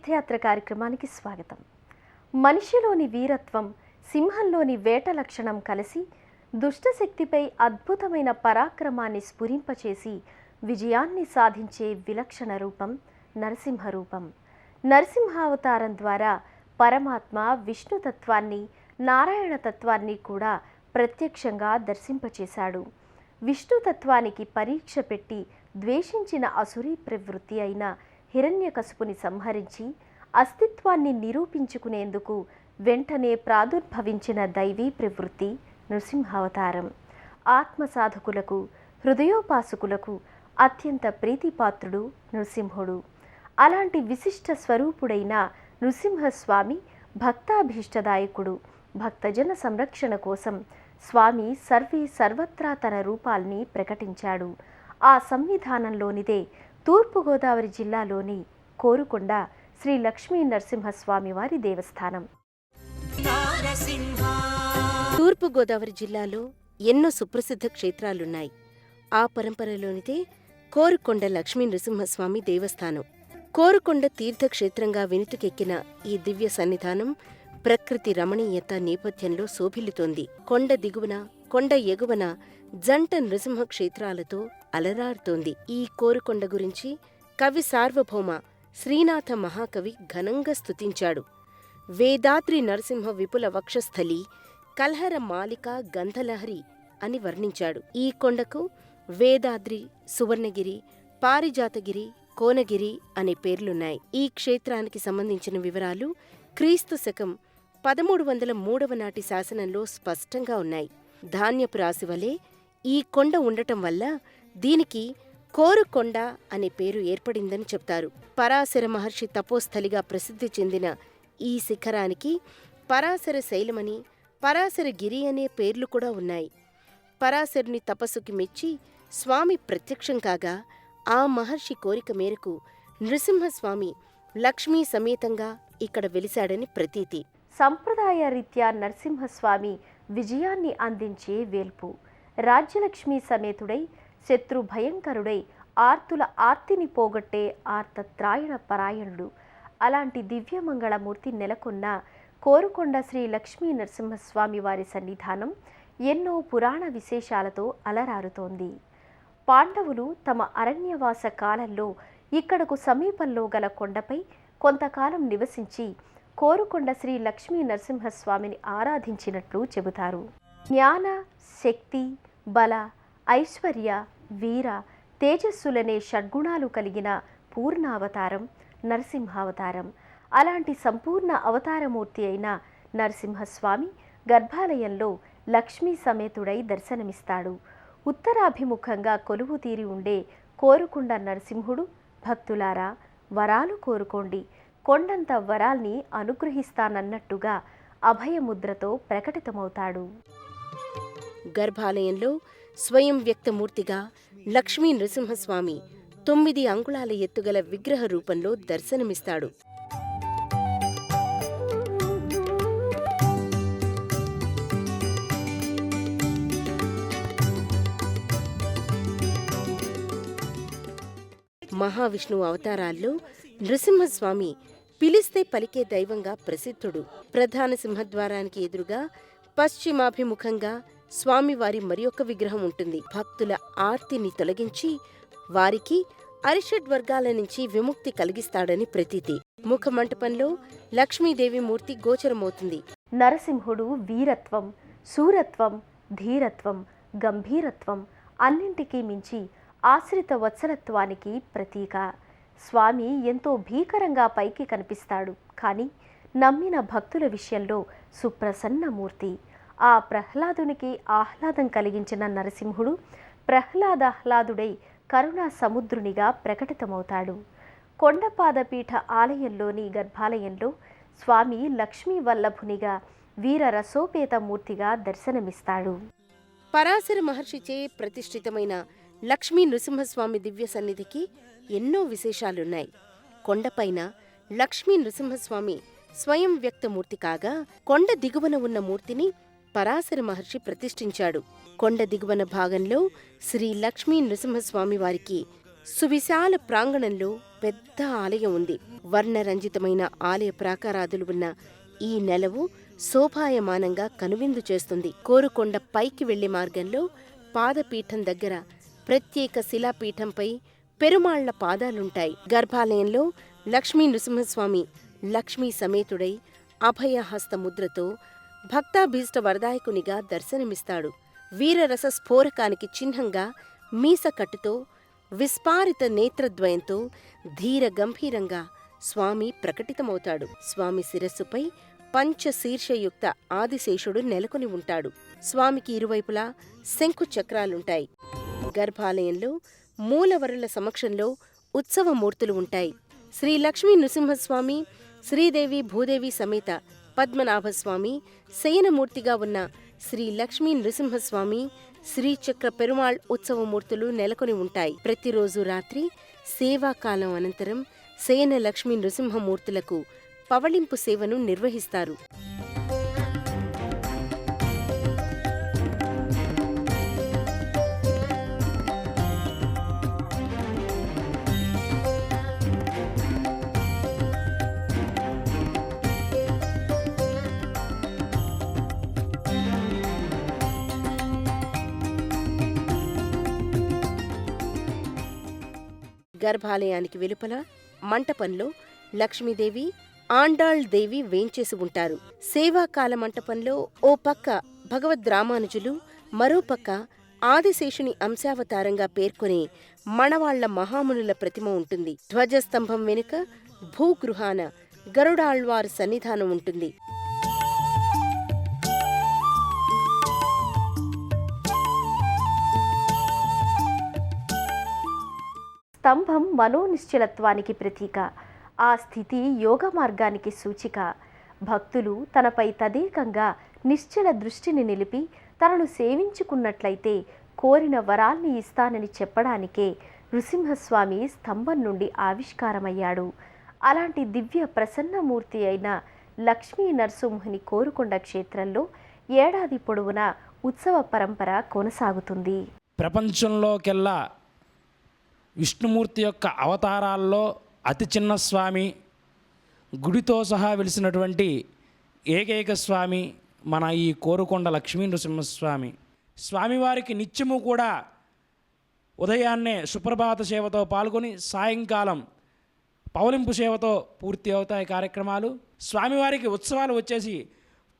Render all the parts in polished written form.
తీర్థయాత్ర కార్యక్రమానికి స్వాగతం. మనిషిలోని వీరత్వం, సింహంలోని వేట లక్షణం కలిసి దుష్టశక్తిపై అద్భుతమైన పరాక్రమాన్ని స్ఫురింపచేసి విజయాన్ని సాధించే విలక్షణ రూపం నరసింహ రూపం. నరసింహావతారం ద్వారా పరమాత్మ విష్ణుతత్వాన్ని, నారాయణ తత్వాన్ని కూడా ప్రత్యక్షంగా దర్శింపచేశాడు. విష్ణుతత్వానికి పరీక్ష పెట్టి ద్వేషించిన అసురీ ప్రవృత్తి అయిన హిరణ్యకశిపుని సంహరించి అస్తిత్వాన్ని నిరూపించుకునేందుకు వెంటనే ప్రాదుర్భవించిన దైవీ ప్రవృత్తి నృసింహావతారం. ఆత్మసాధకులకు, హృదయోపాసకులకు అత్యంత ప్రీతిపాత్రుడు నృసింహుడు. అలాంటి విశిష్ట స్వరూపుడైన నృసింహస్వామి భక్తాభీష్టదాయకుడు. భక్తజన సంరక్షణ కోసం స్వామి సర్వత్రా తన రూపాల్ని ప్రకటించాడు. ఆ సంవిధానంలోనిదే తూర్పుగోదావరి జిల్లాలోని కోరుకొండ శ్రీ లక్ష్మీ నరసింహస్వామి వారి దేవస్థానం. తూర్పుగోదావరి జిల్లాలో ఎన్నో సుప్రసిద్ధ క్షేత్రాలున్నాయి. ఆ పరంపరలోనిదే కోరుకొండ లక్ష్మీ నరసింహస్వామి దేవస్థానం. కోరుకొండ తీర్థక్షేత్రంగా వెనుతికెక్కిన ఈ దివ్య సన్నిధానం ప్రకృతి రమణీయత నేపథ్యంలో శోభిల్లుతోంది. కొండ దిగువన, కొండ ఎగువన జంట నృసింహ క్షేత్రాలతో అలరారుతోంది. ఈ కోరుకొండ గురించి కవి సార్వభౌమ శ్రీనాథ మహాకవి ఘనంగా స్తుతించాడు. వేదాద్రి నరసింహ విపుల వక్షస్థలి, కల్హర మాలిక గంధలహరి అని వర్ణించాడు. ఈ కొండకు వేదాద్రి, సువర్ణగిరి, పారిజాతగిరి, కోనగిరి అనే పేర్లున్నాయి. ఈ క్షేత్రానికి సంబంధించిన వివరాలు క్రీస్తు శకం 1303 నాటి శాసనంలో స్పష్టంగా ఉన్నాయి. ధాన్యపు రాశి వలె ఈ కొండ ఉండటం వల్ల దీనికి కోరుకొండ అనే పేరు ఏర్పడిందని చెప్తారు. పరాశర మహర్షి తపోస్థలిగా ప్రసిద్ధి చెందిన ఈ శిఖరానికి పరాశర శైలమని, పరాశర గిరి అనే పేర్లు కూడా ఉన్నాయి. పరాశరుని తపస్సుకి మెచ్చి స్వామి ప్రత్యక్షం కాగా ఆ మహర్షి కోరిక మేరకు నృసింహస్వామి లక్ష్మీ సమేతంగా ఇక్కడ వెలిశాడని ప్రతీతి. సంప్రదాయ రీత్యా నరసింహస్వామి విజయాన్ని అందించే వేల్పు. రాజ్యలక్ష్మీ సమేతుడై, శత్రు భయంకరుడై, ఆర్తుల ఆర్తిని పోగొట్టే ఆర్తత్రాయణ పరాయణుడు. అలాంటి దివ్యమంగళమూర్తి నెలకొన్న కోరుకొండ శ్రీ లక్ష్మీ నరసింహస్వామి వారి సన్నిధానం ఎన్నో పురాణ విశేషాలతో అలరారుతోంది. పాండవులు తమ అరణ్యవాస కాలంలో ఇక్కడకు సమీపంలో గల కొండపై కొంతకాలం నివసించి కోరుకొండ శ్రీ లక్ష్మీ నరసింహస్వామిని ఆరాధించినట్లు చెబుతారు. జ్ఞాన, శక్తి, బల, ఐశ్వర్య, వీర, తేజస్సులనే షడ్గుణాలు కలిగిన పూర్ణావతారం నరసింహావతారం. అలాంటి సంపూర్ణ అవతారమూర్తి అయిన నరసింహస్వామి గర్భాలయంలో లక్ష్మీ సమేతుడై దర్శనమిస్తాడు. ఉత్తరాభిముఖంగా కొలువు తీరి ఉండే కోరుకొండ నరసింహుడు, భక్తులారా వరాలు కోరుకోండి, కొండంత వరాల్ని అనుగ్రహిస్తానన్నట్టుగా అభయముద్రతో ప్రకటితమవుతాడు. గర్భాలయంలో స్వయం వ్యక్తమూర్తిగా లక్ష్మీ నరసింహస్వామి 9 అంగుళాల ఎత్తుగల విగ్రహ రూపంలో దర్శనమిస్తాడు. మహావిష్ణువు అవతారాల్లో నృసింహస్వామి పిలిస్తే పలికే దైవంగా ప్రసిద్ధుడు. ప్రధాన సింహద్వారానికి ఎదురుగా పశ్చిమాభిముఖంగా స్వామివారి మరియొక విగ్రహం ఉంటుంది. భక్తుల ఆర్తిని తొలగించి వారికి అరిషడ్వర్గాల నుంచి విముక్తి కలిగిస్తాడని ప్రతీతి. ముఖమంటపంలో లక్ష్మీదేవి మూర్తి గోచరమవుతుంది. నరసింహుడు వీరత్వం, శూరత్వం, ధీరత్వం, గంభీరత్వం అన్నింటికీ మించి ఆశ్రిత వత్సలత్వానికి ప్రతీక. స్వామి ఎంతో భీకరంగా పైకి కనిపిస్తాడు, కానీ నమ్మిన భక్తుల విషయంలో సుప్రసన్నమూర్తి. ఆ ప్రహ్లాదునికి ఆహ్లాదం కలిగించిన నరసింహుడు ప్రహ్లాదాహ్లాదుడై కరుణా సముద్రునిగా ప్రకటితమవుతాడు. కొండపాదపీఠ ఆలయంలోని గర్భాలయంలో స్వామి లక్ష్మీ వల్లభునిగా వీర రసోపేత మూర్తిగా దర్శనమిస్తాడు. పరాశర మహర్షిచే ప్రతిష్ఠితమైన లక్ష్మీ నృసింహస్వామి దివ్య సన్నిధికి ఎన్నో విశేషాలున్నాయి. కొండపైన లక్ష్మీ నృసింహస్వామి స్వయం వ్యక్తమూర్తి కాగా, కొండ దిగువన ఉన్న మూర్తిని పరాశర మహర్షి ప్రతిష్ఠించాడు. కొండ దిగువన భాగంలో శ్రీ లక్ష్మీ నృసింహస్వామి వారికి సువిశాల ప్రాంగణంలో పెద్ద ఆలయం ఉంది. వర్ణరంజితమైన ఆలయ ప్రాకారాదులు ఉన్న ఈ నెలవు శోభాయమానంగా కనువిందు చేస్తుంది. కోరుకొండ పైకి వెళ్లే మార్గంలో పాదపీఠం దగ్గర ప్రత్యేక శిలాపీఠంపై పెరుమాళ్ల పాదాలుంటాయి. గర్భాలయంలో లక్ష్మీ నృసింహస్వామి లక్ష్మీ సమేతుడై అభయహస్త ముద్రతో భక్తాభీష్ట వరదాయకునిగా దర్శనమిస్తాడు. వీరరస స్ఫోరకానికి చిహ్నంగా మీసకట్టుతో విస్పారిత నేత్రద్వయంతో ధీర గంభీరంగా స్వామి ప్రకటితమవుతాడు. స్వామి శిరస్సుపై పంచశీర్షయుక్త ఆదిశేషుడు నెలకొని ఉంటాడు. స్వామికి ఇరువైపులా శంఖు చక్రాలుంటాయి. గర్భాలయంలో మూలవరుల సమక్షంలో ఉత్సవమూర్తులు ఉంటాయి. శ్రీ లక్ష్మీ నృసింహస్వామి, శ్రీదేవి భూదేవి సమేత పద్మనాభస్వామి, శయనమూర్తిగా ఉన్న శ్రీ లక్ష్మీ నృసింహస్వామి, శ్రీచక్ర పెరుమాళ్ ఉత్సవమూర్తులు నెలకొని ఉంటాయి. ప్రతిరోజు రాత్రి సేవాకాలం అనంతరం శయన లక్ష్మీ నృసింహమూర్తులకు పవళింపు సేవను నిర్వహిస్తారు. గర్భాలయానికి వెలుపల మంటపంలో లక్ష్మీదేవి, ఆండాళ్ దేవి వేంచేసి ఉంటారు. సేవాకాల మంటపంలో ఓ పక్క భగవద్రామానుజులు, మరో పక్క ఆదిశేషుని అంశావతారంగా పేర్కొనే మణవాళ్ల మహామునుల ప్రతిమ ఉంటుంది. ధ్వజస్తంభం వెనుక భూగృహాన గరుడాళ్వారు సన్నిధానం ఉంటుంది. స్తంభం మనోనిశ్చలత్వానికి ప్రతీక, ఆ స్థితి యోగ మార్గానికి సూచిక. భక్తులు తనపై తదేకంగా నిశ్చల దృష్టిని నిలిపి తనను సేవించుకున్నట్లయితే కోరిన వరాల్ని ఇస్తానని చెప్పడానికే నృసింహస్వామి స్తంభం నుండి ఆవిష్కారమయ్యాడు. అలాంటి దివ్య ప్రసన్నమూర్తి అయిన లక్ష్మీ నరసింహుని కోరుకొండ క్షేత్రంలో ఏడాది పొడవునా ఉత్సవ పరంపర కొనసాగుతుంది. ప్రపంచంలోకెల్లా విష్ణుమూర్తి యొక్క అవతారాల్లో అతి చిన్న స్వామి, గుడితో సహా వెలిసినటువంటి ఏకైక స్వామి మన ఈ కోరుకొండ లక్ష్మీ నృసింహస్వామి. స్వామివారికి నిత్యము కూడా ఉదయాన్నే సుప్రభాత సేవతో పాల్గొని సాయంకాలం పౌలింపు సేవతో పూర్తి అవుతాయి కార్యక్రమాలు. స్వామివారికి ఉత్సవాలు వచ్చేసి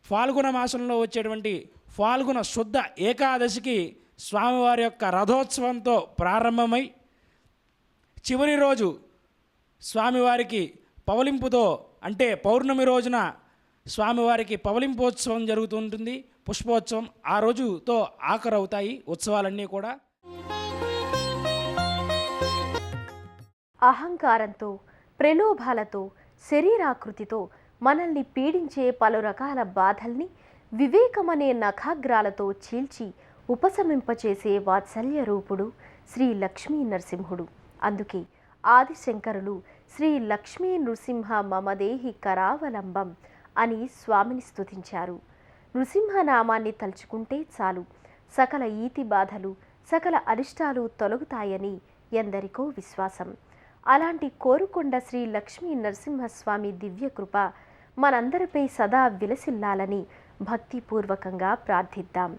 ఫాల్గుణ మాసంలో వచ్చేటువంటి ఫాల్గుణ శుద్ధ ఏకాదశికి స్వామివారి యొక్క రథోత్సవంతో ప్రారంభమై చివరి రోజు స్వామివారికి పవలింపుతో, అంటే పౌర్ణమి రోజున స్వామివారికి పవలింపోత్సవం జరుగుతుంటుంది, పుష్పోత్సవం. ఆ రోజుతో ఆఖరవుతాయి ఉత్సవాలన్నీ కూడా. అహంకారంతో, ప్రలోభాలతో, శరీరాకృతితో మనల్ని పీడించే పలు రకాల బాధల్ని వివేకమనే నఖాగ్రాలతో చీల్చి ఉపశమింపచేసే వాత్సల్య రూపుడు శ్రీ లక్ష్మీ నరసింహుడు. అందుకే ఆదిశంకరులు శ్రీ లక్ష్మీ నృసింహ మమదేహి కరావలంబం అని స్వామిని స్తుతించారు. నృసింహనామాన్ని తలుచుకుంటే చాలు సకల ఈతి బాధలు, సకల అరిష్టాలు తొలగుతాయని ఎందరికో విశ్వాసం. అలాంటి కోరుకొండ శ్రీ లక్ష్మీ నరసింహస్వామి దివ్యకృప మనందరిపై సదా విలసిల్లాలని భక్తిపూర్వకంగా ప్రార్థిద్దాం.